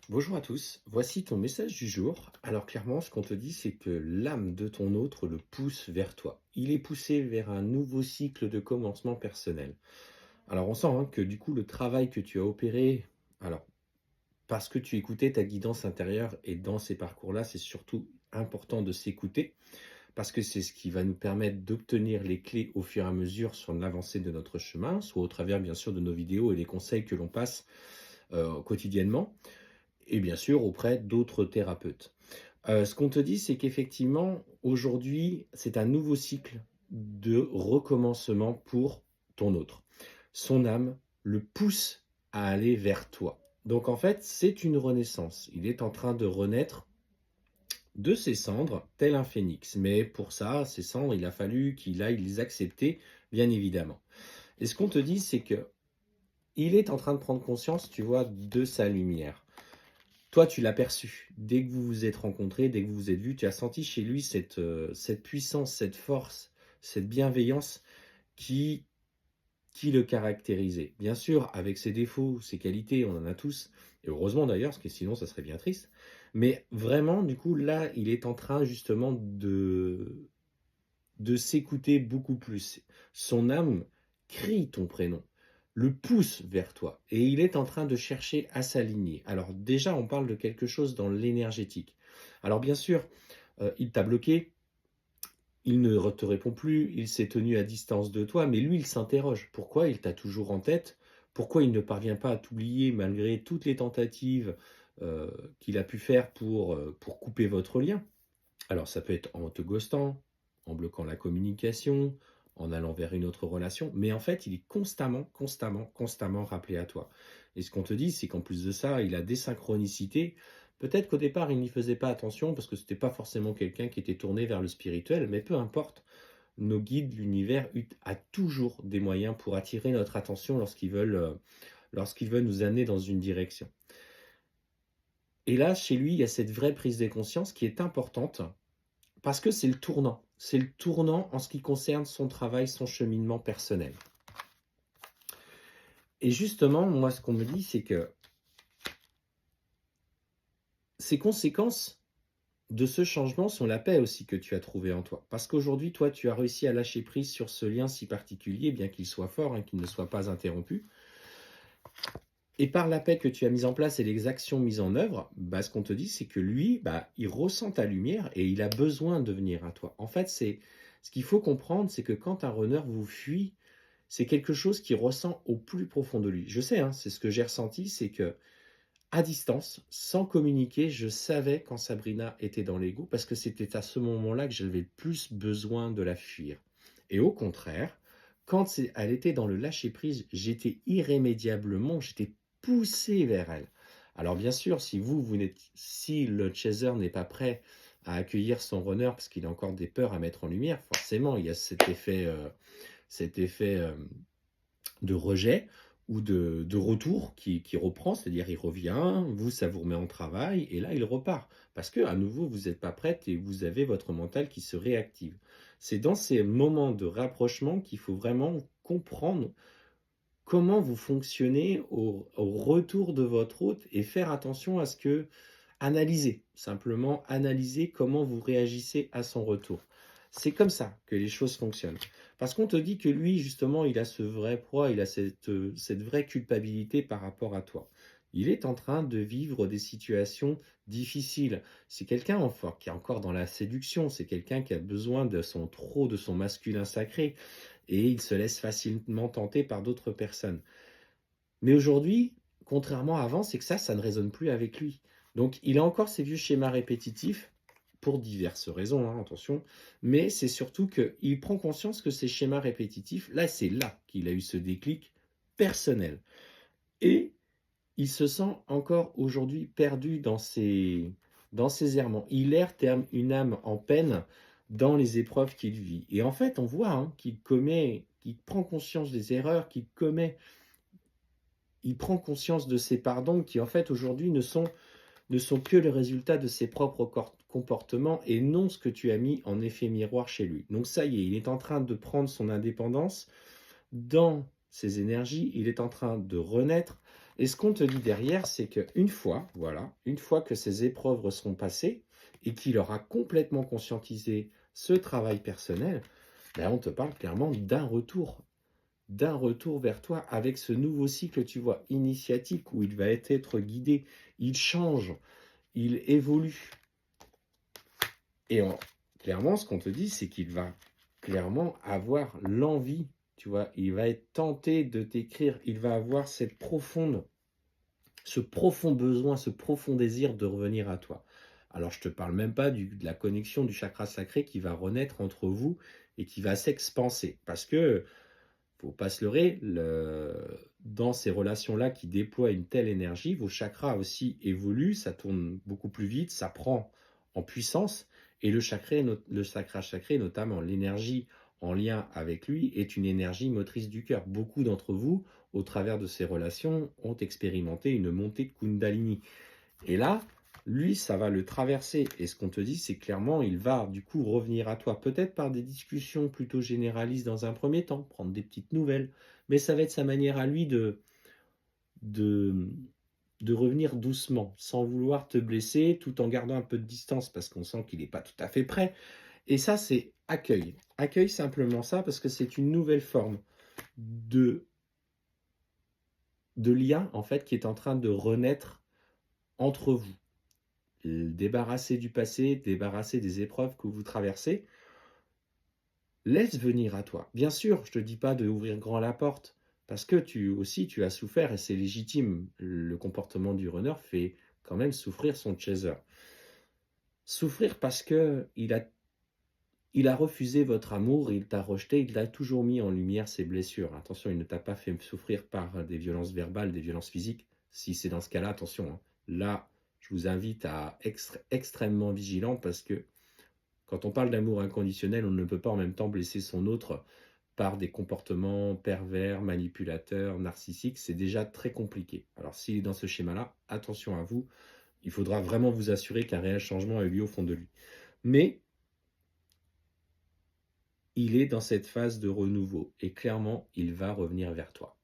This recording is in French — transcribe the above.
Bonjour à tous, voici ton message du jour. Alors clairement, ce qu'on te dit, c'est que l'âme de ton autre le pousse vers toi. Il est poussé vers un nouveau cycle de commencement personnel. Alors on sent que du coup, le travail que tu as opéré, alors parce que tu écoutais ta guidance intérieure et dans ces parcours-là, c'est surtout important de s'écouter parce que c'est ce qui va nous permettre d'obtenir les clés au fur et à mesure sur l'avancée de notre chemin, soit au travers bien sûr de nos vidéos et des conseils que l'on passe quotidiennement et bien sûr auprès d'autres thérapeutes. Ce qu'on te dit, c'est qu'effectivement, aujourd'hui, c'est un nouveau cycle de recommencement pour ton autre. Son âme le pousse à aller vers toi. Donc en fait, c'est une renaissance. Il est en train de renaître de ses cendres, tel un phénix. Mais pour ça, ces cendres, il a fallu qu'il aille les accepter, bien évidemment. Et ce qu'on te dit, c'est que il est en train de prendre conscience, tu vois, de sa lumière. Toi, tu l'as perçu. Dès que vous vous êtes rencontrés, dès que vous vous êtes vus, tu as senti chez lui cette puissance, cette force, cette bienveillance qui qui le caractérisait. Bien sûr, avec ses défauts, ses qualités, on en a tous, et heureusement d'ailleurs, parce que sinon ça serait bien triste. Mais vraiment, du coup, là, il est en train justement de s'écouter beaucoup plus. Son âme crie ton prénom, le pousse vers toi, et il est en train de chercher à s'aligner. Alors déjà, on parle de quelque chose dans l'énergétique. Alors bien sûr, il t'a bloqué, il ne te répond plus, il s'est tenu à distance de toi, mais lui, il s'interroge. Pourquoi il t'a toujours en tête? Pourquoi il ne parvient pas à t'oublier malgré toutes les tentatives qu'il a pu faire pour couper votre lien? Alors ça peut être en te ghostant, en bloquant la communication, en allant vers une autre relation, mais en fait, il est constamment, constamment, constamment rappelé à toi. Et ce qu'on te dit, c'est qu'en plus de ça, il a des synchronicités. Peut-être qu'au départ, il n'y faisait pas attention parce que c'était pas forcément quelqu'un qui était tourné vers le spirituel, mais peu importe. Nos guides, l'univers a toujours des moyens pour attirer notre attention lorsqu'ils veulent nous amener dans une direction. Et là, chez lui, il y a cette vraie prise de conscience qui est importante parce que c'est le tournant. C'est le tournant en ce qui concerne son travail, son cheminement personnel. Et justement, moi, ce qu'on me dit, c'est que ces conséquences de ce changement sont la paix aussi que tu as trouvée en toi. Parce qu'aujourd'hui, toi, tu as réussi à lâcher prise sur ce lien si particulier, bien qu'il soit fort, qu'il ne soit pas interrompu. Et par la paix que tu as mise en place et les actions mises en œuvre, ce qu'on te dit, c'est que lui, il ressent ta lumière et il a besoin de venir à toi. En fait, c'est ce qu'il faut comprendre, c'est que quand un runner vous fuit, c'est quelque chose qu'il ressent au plus profond de lui. Je sais, c'est ce que j'ai ressenti, c'est que à distance, sans communiquer, je savais quand Sabrina était dans l'ego parce que c'était à ce moment-là que j'avais le plus besoin de la fuir. Et au contraire, quand elle était dans le lâcher-prise, j'étais poussé vers elle. Alors bien sûr, si le chaser n'est pas prêt à accueillir son runner parce qu'il a encore des peurs à mettre en lumière, forcément, il y a cet effet de rejet ou de retour qui reprend, c'est-à-dire il revient, vous, ça vous remet en travail, et là, il repart. Parce que à nouveau, vous n'êtes pas prête et vous avez votre mental qui se réactive. C'est dans ces moments de rapprochement qu'il faut vraiment comprendre comment vous fonctionnez au retour de votre hôte et faire attention à ce que analyser, simplement analyser comment vous réagissez à son retour. C'est comme ça que les choses fonctionnent. Parce qu'on te dit que lui, justement, il a ce vrai poids, il a cette vraie culpabilité par rapport à toi. Il est en train de vivre des situations difficiles. C'est quelqu'un qui est encore dans la séduction, c'est quelqu'un qui a besoin de son masculin sacré, et il se laisse facilement tenter par d'autres personnes. Mais aujourd'hui, contrairement à avant, c'est que ça ne résonne plus avec lui. Donc il a encore ces vieux schémas répétitifs, pour diverses raisons, attention, mais c'est surtout qu'il prend conscience que ces schémas répétitifs, là, c'est là qu'il a eu ce déclic personnel. Et il se sent encore aujourd'hui perdu dans ses errements. Il erre tel une âme en peine dans les épreuves qu'il vit. Et en fait, on voit qu'il prend conscience des erreurs qu'il commet, il prend conscience de ses pardons qui, en fait, aujourd'hui, ne sont que le résultat de ses propres comportements et non ce que tu as mis en effet miroir chez lui. Donc ça y est, il est en train de prendre son indépendance dans ses énergies, il est en train de renaître Et ce qu'on te dit derrière, c'est qu'une fois, voilà, une fois que ces épreuves seront passées et qu'il aura complètement conscientisé ce travail personnel, ben on te parle clairement d'un retour vers toi avec ce nouveau cycle, tu vois, initiatique où il va être guidé, il change, il évolue. Et clairement, ce qu'on te dit, c'est qu'il va clairement avoir l'envie, tu vois, il va être tenté de t'écrire, il va avoir ce profond besoin, ce profond désir de revenir à toi. Alors, je te parle même pas de la connexion du chakra sacré qui va renaître entre vous et qui va s'expanser. Parce que, faut pas se leurrer, dans ces relations-là qui déploient une telle énergie, vos chakras aussi évoluent, ça tourne beaucoup plus vite, ça prend en puissance. Et le chakra sacré, notamment l'énergie en lien avec lui, est une énergie motrice du cœur. Beaucoup d'entre vous, au travers de ces relations, ont expérimenté une montée de Kundalini. Et là, lui, ça va le traverser. Et ce qu'on te dit, c'est clairement, il va du coup revenir à toi. Peut-être par des discussions plutôt généralistes dans un premier temps, prendre des petites nouvelles. Mais ça va être sa manière à lui de, de revenir doucement, sans vouloir te blesser, tout en gardant un peu de distance, parce qu'on sent qu'il n'est pas tout à fait prêt. Et ça, c'est accueil. Accueille simplement ça, parce que c'est une nouvelle forme de, de lien, en fait, qui est en train de renaître entre vous. Débarrasser du passé, débarrasser des épreuves que vous traversez, laisse venir à toi. Bien sûr, je ne te dis pas d'ouvrir grand la porte, parce que tu as souffert et c'est légitime. Le comportement du runner fait quand même souffrir son chaser. Souffrir parce que il a refusé votre amour, il t'a rejeté, il a toujours mis en lumière ses blessures. Attention, il ne t'a pas fait souffrir par des violences verbales, des violences physiques. Si c'est dans ce cas-là, attention, hein. Là, je vous invite à être extrêmement vigilant parce que quand on parle d'amour inconditionnel, on ne peut pas en même temps blesser son autre par des comportements pervers, manipulateurs, narcissiques. C'est déjà très compliqué. Alors s'il est dans ce schéma-là, attention à vous. Il faudra vraiment vous assurer qu'un réel changement a eu lieu au fond de lui. Mais il est dans cette phase de renouveau et clairement, il va revenir vers toi.